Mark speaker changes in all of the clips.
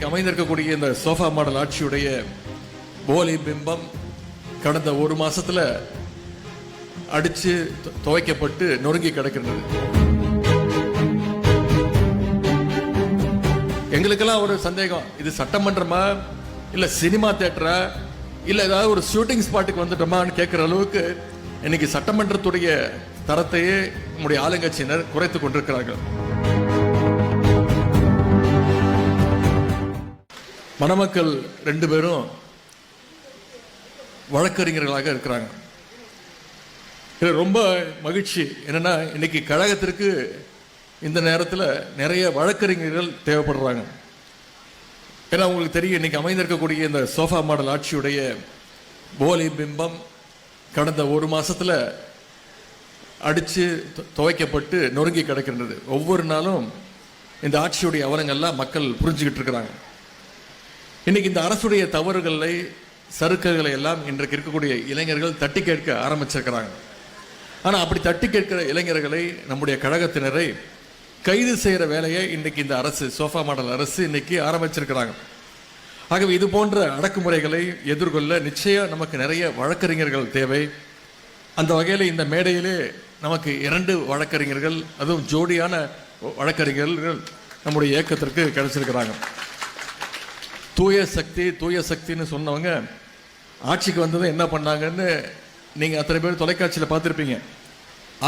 Speaker 1: அமைந்திருக்கக்கூடிய இந்த sofa model ஆட்சியுடைய போலி பிம்பம் கடந்த ஒரு மாசத்துல அடிச்சு துவைக்கப்பட்டு நொறுங்கி கிடக்கின்றது. எங்களுக்கெல்லாம் ஒரு சந்தேகம், இது சட்டமன்றமா இல்ல சினிமா தியேட்டரா இல்ல ஏதாவது ஒரு ஷூட்டிங் ஸ்பாட்டுக்கு வந்துட்டோமான்னு கேட்கிற அளவுக்கு இன்னைக்கு சட்டமன்றத்துடைய தரத்தையே நம்முடைய ஆளுங்கட்சியினர் குறைத்துக் கொண்டிருக்கிறார்கள். மணமக்கள் 2 பேரும் வழக்கறிஞர்களாக இருக்கிறாங்க. இது ரொம்ப மகிழ்ச்சி. என்னன்னா இன்னைக்கு கழகத்திற்கு இந்த நேரத்தில் நிறைய வழக்கறிஞர்கள் தேவைப்படுறாங்க. ஏன்னா உங்களுக்கு தெரியும், இன்னைக்கு அமைந்திருக்கக்கூடிய இந்த சோஃபா மாடல் ஆட்சியுடைய போலி பிம்பம் கடந்த ஒரு மாசத்துல அடிச்சு துவைக்கப்பட்டு நொறுங்கி கிடக்கின்றது. ஒவ்வொரு நாளும் இந்த ஆட்சியுடைய அவலங்கள்லாம் மக்கள் புரிஞ்சுக்கிட்டு இருக்கிறாங்க. இன்னைக்கு இந்த அரசுடைய தவறுகளை சறுக்குகளை எல்லாம் இன்றைக்கு இருக்கக்கூடிய இளைஞர்கள் தட்டி கேட்க ஆரம்பிச்சிருக்கிறாங்க. ஆனால் அப்படி தட்டி கேட்கிற இளைஞர்களை, நம்முடைய கழகத்தினரை கைது செய்கிற வேலையை இன்னைக்கு இந்த அரசு, சோஃபா மாடல் அரசு இன்னைக்கு ஆரம்பிச்சிருக்கிறாங்க. ஆகவே இது போன்ற அடக்குமுறைகளை எதிர்கொள்ள நிச்சயம் நமக்கு நிறைய வழக்கறிஞர்கள் தேவை. அந்த வகையில் இந்த மேடையிலே நமக்கு 2 வழக்கறிஞர்கள், அதுவும் ஜோடியான வழக்கறிஞர்கள் நம்முடைய இயக்கத்திற்கு கிடைச்சிருக்கிறாங்க. தூய சக்தின்னு சொன்னவங்க ஆட்சிக்கு வந்தது என்ன பண்ணாங்கன்னு நீங்க அத்தனை பேர் தொலைக்காட்சியில் பார்த்துருப்பீங்க.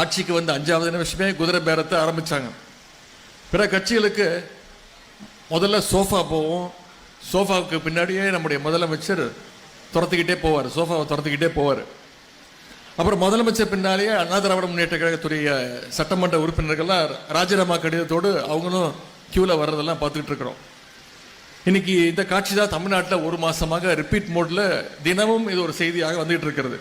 Speaker 1: ஆட்சிக்கு வந்த 5வது நிமிஷமே குதிரை பேரத்தை ஆரம்பிச்சாங்க. பிற கட்சிகளுக்கு முதல்ல சோஃபா போவோம், சோஃபாவுக்கு பின்னாடியே நம்முடைய முதலமைச்சர் துரத்துக்கிட்டே போவார், சோஃபாவை துரத்துக்கிட்டே போவார். அப்புறம் முதலமைச்சர் பின்னாலேயே அண்ணா திராவிட முன்னேற்ற கழகத்துடைய சட்டமன்ற உறுப்பினர்கள்லாம் ராஜினாமா கடிதத்தோடு அவங்களும் கியூவில் வர்றதெல்லாம் பார்த்துக்கிட்டு இருக்கிறோம். இன்னைக்கு இந்த காட்சி தான் தமிழ்நாட்டில் ஒரு மாசமாக ரிப்பீட் மோட்ல தினமும் இது ஒரு செய்தியாக வந்துகிட்டு இருக்கிறது.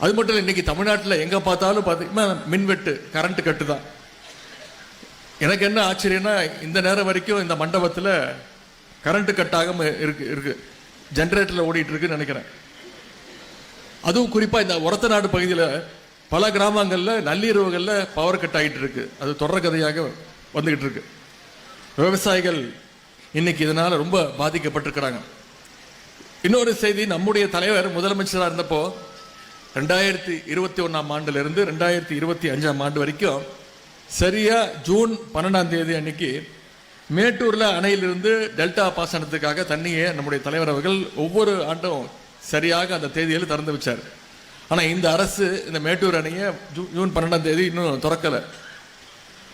Speaker 1: அது மட்டும் இல்லை, இன்னைக்கு தமிழ்நாட்டில் எங்க பார்த்தாலும் பார்த்தீங்கன்னா மின்வெட்டு, கரண்ட் கட்டு தான். எனக்கு என்ன ஆச்சரியம்னா, இந்த நேரம் வரைக்கும் இந்த மண்டபத்தில் கரண்ட் கட்டாக இருக்கு, ஜென்ரேட்டர்ல ஓடிட்டு இருக்குன்னு நினைக்கிறேன். அதுவும் குறிப்பா இந்த ஒரத்தநாடு பகுதியில் பல கிராமங்களில் நள்ளிரவுகளில் பவர் கட் ஆகிட்டு இருக்கு. அது தொடர் கதையாக வந்துகிட்டு இருக்கு. விவசாயிகள் இன்னைக்கு இதனால ரொம்ப பாதிக்கப்பட்டிருக்கிறாங்க. இன்னொரு செய்தி, நம்முடைய தலைவர் முதலமைச்சராக இருந்தப்போ 2021 ஆண்டிலிருந்து 2025 ஆண்டு வரைக்கும் சரியா ஜூன் 12 அன்னைக்கு மேட்டூர்ல அணையிலிருந்து டெல்டா பாசனத்துக்காக தண்ணியை நம்முடைய தலைவர் அவர்கள் ஒவ்வொரு ஆண்டும் சரியாக அந்த தேதியில் திறந்து வச்சார். ஆனா இந்த அரசு இந்த மேட்டூர் அணையை ஜூன் 12 இன்னும் திறக்கல.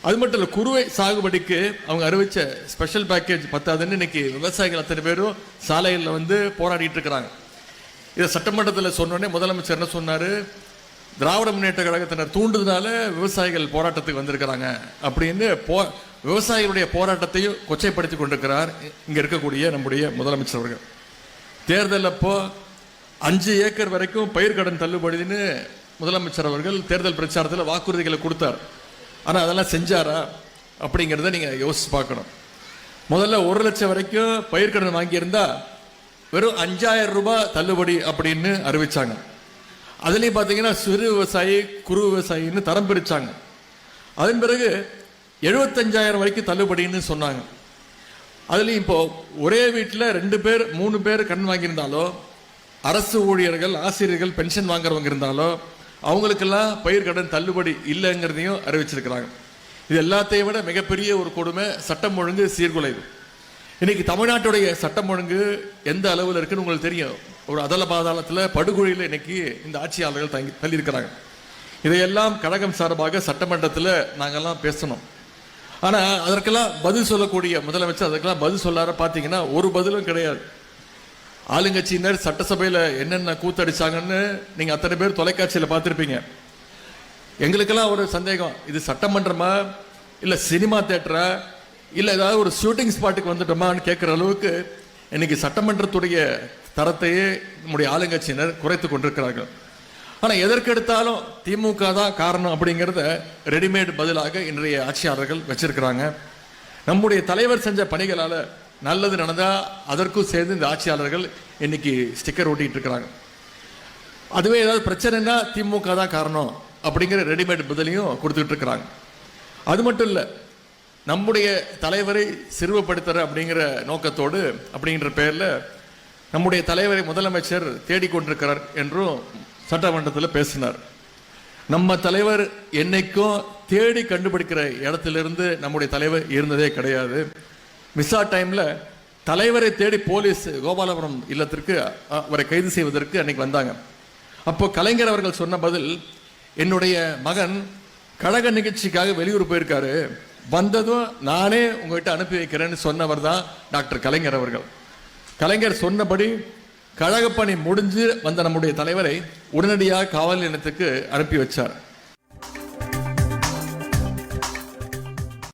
Speaker 1: அது மட்டும் இல்லை, குறுவை சாகுபடிக்கு அவங்க அறிவிச்ச ஸ்பெஷல் பேக்கேஜ் பத்தாதுன்னு இன்னைக்கு விவசாயிகள் அத்தனை பேரும் சாலைகளில் வந்து போராடிட்டு இருக்கிறாங்க. இதை சட்டமன்றத்தில் சொன்னோடனே முதலமைச்சர் என்ன சொன்னாரு, திராவிட முன்னேற்ற கழகத்தினர் தூண்டுதனால விவசாயிகள் போராட்டத்துக்கு வந்திருக்கிறாங்க அப்படின்னு விவசாயிகளுடைய போராட்டத்தையும் கொச்சைப்படுத்தி கொண்டிருக்கிறார் இங்க இருக்கக்கூடிய நம்முடைய முதலமைச்சர் அவர்கள். தேர்தல் அப்போ 5 ஏக்கர் வரைக்கும் பயிர்க்கடன் தள்ளுபடின்னு முதலமைச்சர் அவர்கள் தேர்தல் பிரச்சாரத்தில் வாக்குறுதிகளை கொடுத்தார். ஆனால் அதெல்லாம் செஞ்சாரா அப்படிங்கிறத நீங்கள் யோசிச்சு பார்க்கணும். முதல்ல 1 லட்சம் வரைக்கும் பயிர்க்கடன் வாங்கியிருந்தா வெறும் 5000 ரூபாய் தள்ளுபடி அப்படின்னு அறிவிச்சாங்க. அதுலேயும் பார்த்தீங்கன்னா சிறு விவசாயி, குறு விவசாயின்னு தரம் பிரிச்சாங்க. அதன் பிறகு 75,000 வரைக்கும் தள்ளுபடின்னு சொன்னாங்க. அதுலேயும் இப்போ ஒரே வீட்டில் 2 பேர் 3 பேர் கடன் வாங்கியிருந்தாலோ, அரசு ஊழியர்கள், ஆசிரியர்கள், பென்ஷன் வாங்குறவங்க இருந்தாலோ அவங்களுக்கெல்லாம் பயிர்க்கடன் தள்ளுபடி இல்லைங்கிறதையும் அறிவிச்சிருக்கிறாங்க. இது எல்லாத்தையும் விட மிகப்பெரிய ஒரு கொடுமை, சட்டம் ஒழுங்கு சீர்குலைவு. இன்னைக்கு தமிழ்நாட்டுடைய சட்டம் ஒழுங்கு எந்த அளவில் இருக்குன்னு உங்களுக்கு தெரியும். ஒரு அதல பாதாளத்தில் படுகொழியில் இன்னைக்கு இந்த ஆட்சியாளர்கள் தள்ளி இருக்கிறாங்க. இதையெல்லாம் கழகம் சார்பாக சட்டமன்றத்தில் நாங்கெல்லாம் பேசணும். ஆனால் அதற்கெல்லாம் பதில் சொல்லக்கூடிய முதலமைச்சர் அதற்கெல்லாம் பதில் சொல்லார பார்த்தீங்கன்னா ஒரு பதிலும் கிடையாது. ஆளுங்கட்சியினர் சட்டசபையில் என்னென்ன கூத்தடிச்சாங்கன்னு நீங்க அத்தனை பேர் தொலைக்காட்சியில் பார்த்துருப்பீங்க. எங்களுக்கெல்லாம் ஒரு சந்தேகம், இது சட்டமன்றமா இல்ல சினிமா தியேட்டரா இல்ல ஏதாவது ஒரு ஷூட்டிங் ஸ்பாட்டுக்கு வந்துட்டோமான்னு கேட்கிற அளவுக்கு இன்னைக்கு சட்டமன்றத்துடைய தரத்தையே நம்முடைய ஆளுங்கட்சியினர் குறைத்துக் கொண்டிருக்கிறார்கள். ஆனா எதற்கெடுத்தாலும் திமுக தான் காரணம் அப்படிங்கிறத ரெடிமேட் பதிலாக இன்றைய ஆட்சியாளர்கள் வச்சிருக்கிறாங்க. நம்முடைய தலைவர் செஞ்ச பணிகளால நல்லது நடந்தா அதற்கும் சேர்ந்து இந்த ஆட்சியாளர்கள் இன்னைக்கு ஸ்டிக்கர் ஓட்டிட்டு இருக்கிறாங்க. அதுவே ஏதாவது பிரச்சனைனா திமுக தான் காரணம் அப்படிங்கிற ரெடிமேட் பதிலையும் கொடுத்துட்டு இருக்கிறாங்க. அது மட்டும் இல்லை, நம்முடைய தலைவரை சிறுவப்படுத்துற அப்படிங்கிற நோக்கத்தோடு அப்படிங்கிற பெயரில் நம்முடைய தலைவரை முதலமைச்சர் தேடிக்கொண்டிருக்கிறார் என்றும் சட்டமன்றத்தில் பேசினார். நம்ம தலைவர் என்னைக்கும் தேடி கண்டுபிடிக்கிற இடத்திலிருந்து நம்முடைய தலைவர் இருந்ததே கிடையாது. மிஸ்ஸா டைம்ல தலைவரை தேடி போலீஸ் கோபாலபுரம் இல்லத்திற்கு அவரை கைது செய்வதற்கு அன்னைக்கு வந்தாங்க. அப்போ கலைஞர் அவர்கள் சொன்ன பதில், என்னுடைய மகன் கழக நிகழ்ச்சிக்காக வெளியூர் போயிருக்காரு, வந்ததும் நானே உங்ககிட்ட அனுப்பி வைக்கிறேன்னு சொன்னவர் தான் டாக்டர் கலைஞர் அவர்கள். கலைஞர் சொன்னபடி கழக பணி முடிஞ்சு வந்த நம்முடைய தலைவரை உடனடியாக காவல் நிலையத்துக்கு அனுப்பி வச்சார்.